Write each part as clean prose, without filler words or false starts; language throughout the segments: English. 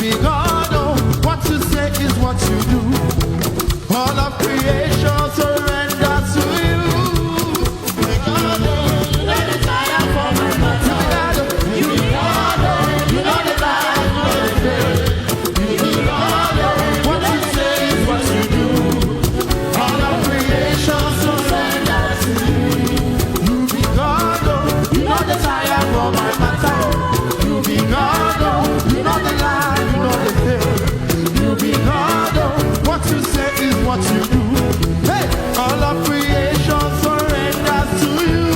be God, oh, what you say is what you do. All of creation surrenders to you. You be God, oh, you know the fire for my matter. You be God, oh, you know the light, you know the day. You be God, oh, what you say is what you do. All of creation surrenders to you. You be God, oh, you know the fire for my matter. You be God, oh, you know the light, you know the day. You be God, oh, what you say is what you do. Hey, all of creation surrenders to you.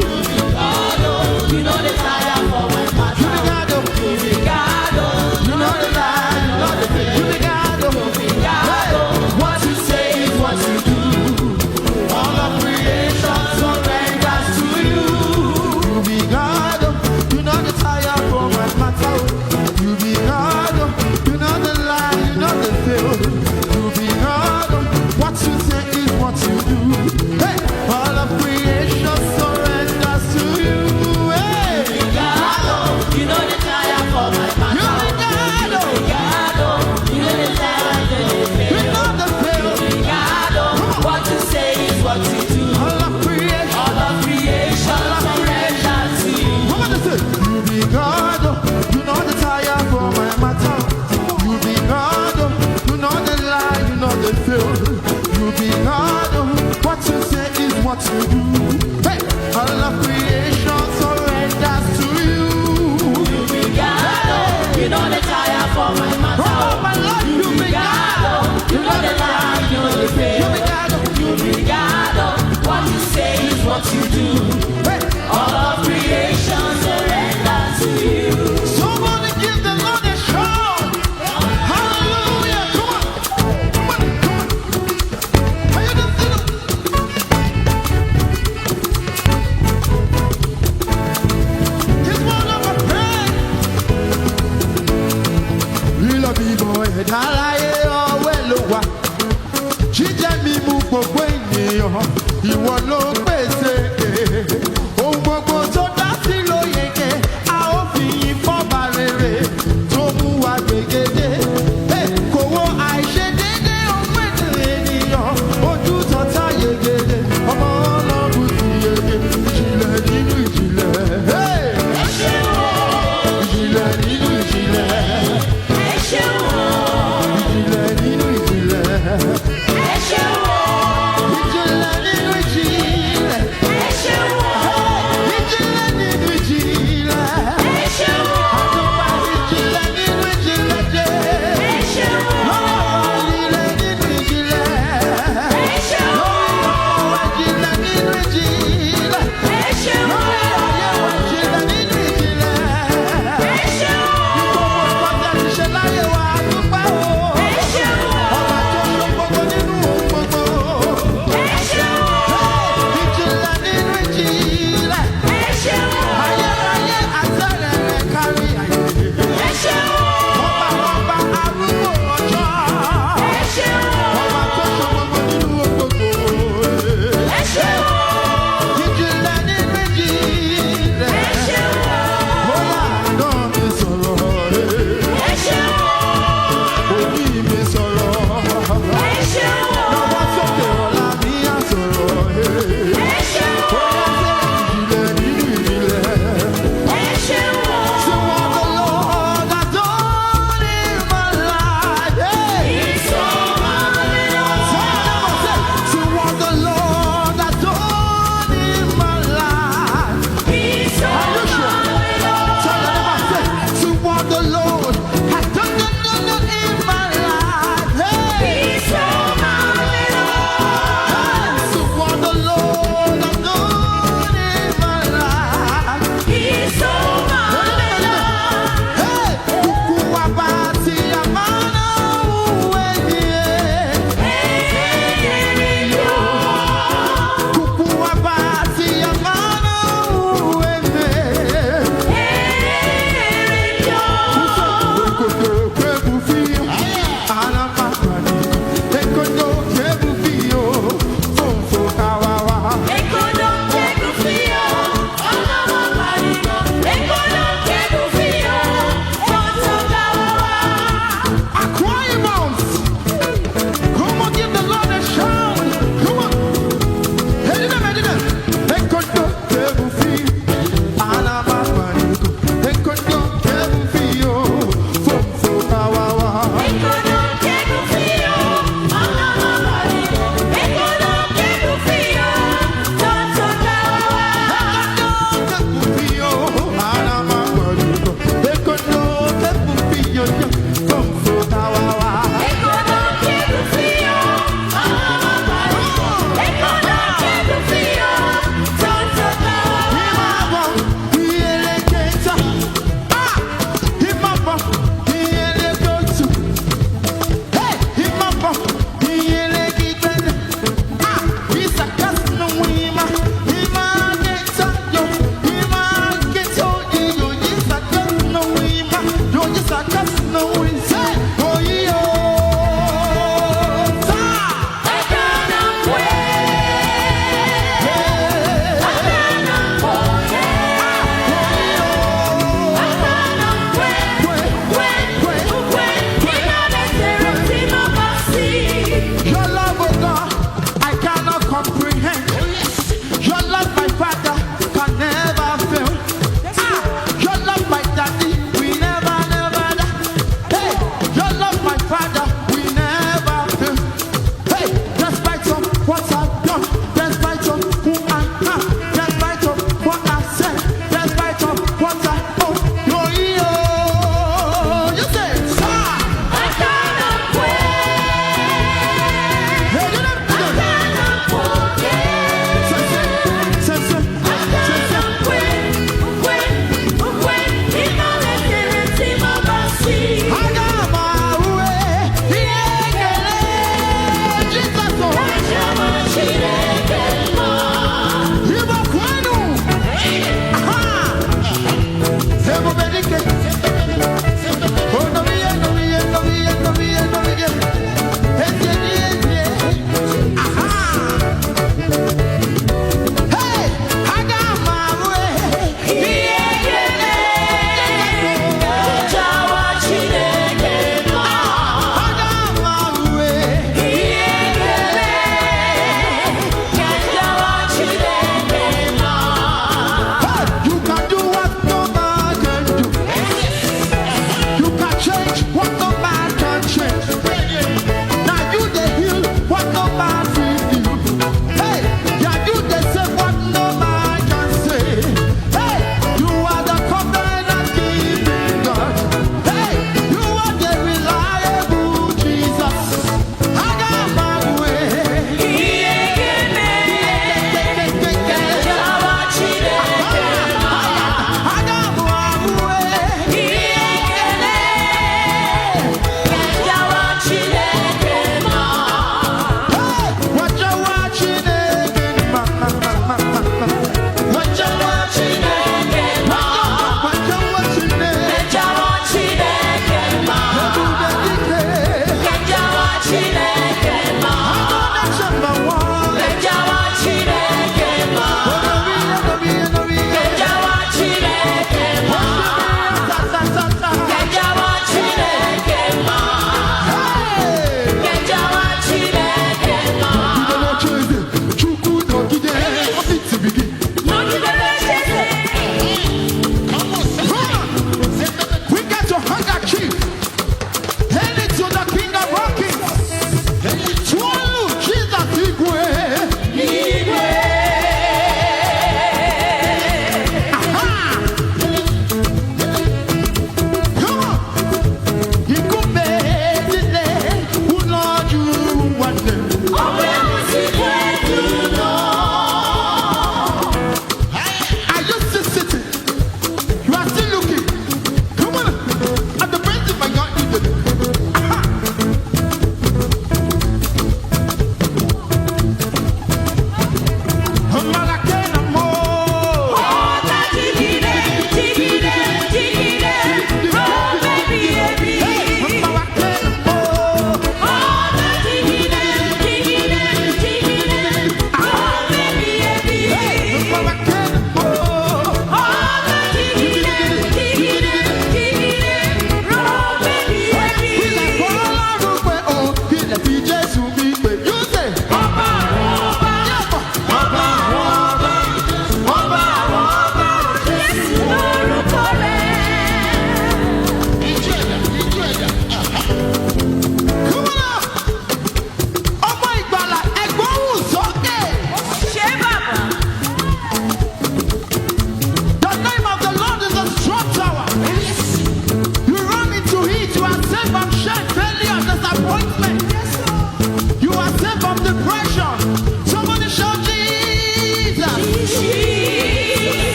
You be God, oh, you know the fire for my matter. You be God, oh, you know the light, you know the day. You be God, oh, what you say is what you do. All of creation surrenders to you. You be God, oh, you know the fire for my matter. You be God, oh, you know the light, you know the field. You be God, oh, what you say is what you do. Hey, all of creation surrenders to you. Hey, You be God, oh, you know the fire for my matter. you be God, oh, God, oh, you know the light and the you day. know the field. God, oh, what you say is what you do. All of creation. All of creation surrenders to you. Come on, listen. You be God, oh, you know the fire for my matter. You be God, oh, you know the light, you know the field. You be God, oh, what you say is what you do. Hey, all of creation surrenders to you. You be God, oh, you know the fire for my matter. Oh, my life, you be God, oh, you know the light, you know the you day. be God, oh, You be God, oh, what you say is what you do. hey. All of creation surrenders to you. Somebody give the Lord a shout. Hallelujah. Come on. Come on. Come on. Are you just His word of a prayer. Lila boy, Dalaye, oh, well, jíjẹ mímu gbogbo ènìyàn ìwọ ló pèsè ohun gbogbo tó dá sí ló yege a ó fi yìn fọ́ba rere tó mú wa gbègede kò wo àìṣedéédé ohun ènìyàn ojú tọ́ta yegede ọmọ ọlọ́run ti yege ìjìnlẹ̀ nínú ìjìnlẹ̀ Ẹ ṣeun o, ìjìnlẹ̀ nínú ìjìnlẹ̀ ẹ ṣeun o, ìjìnlẹ̀ nínú ìjìnlẹ̀. ẹ ṣeun o, Ìjìnlẹ̀ nínú ìjìnlẹ̀. ẹ ṣeun o, Ìjìnlẹ̀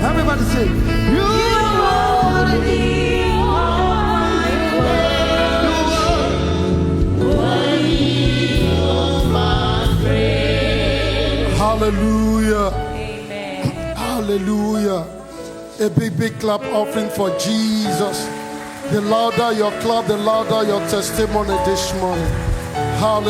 Everybody say, you are worthy of my praise. Hallelujah. Amen. Hallelujah. A big clap offering for Jesus. The louder your clap, the louder your testimony this morning. Hallelujah.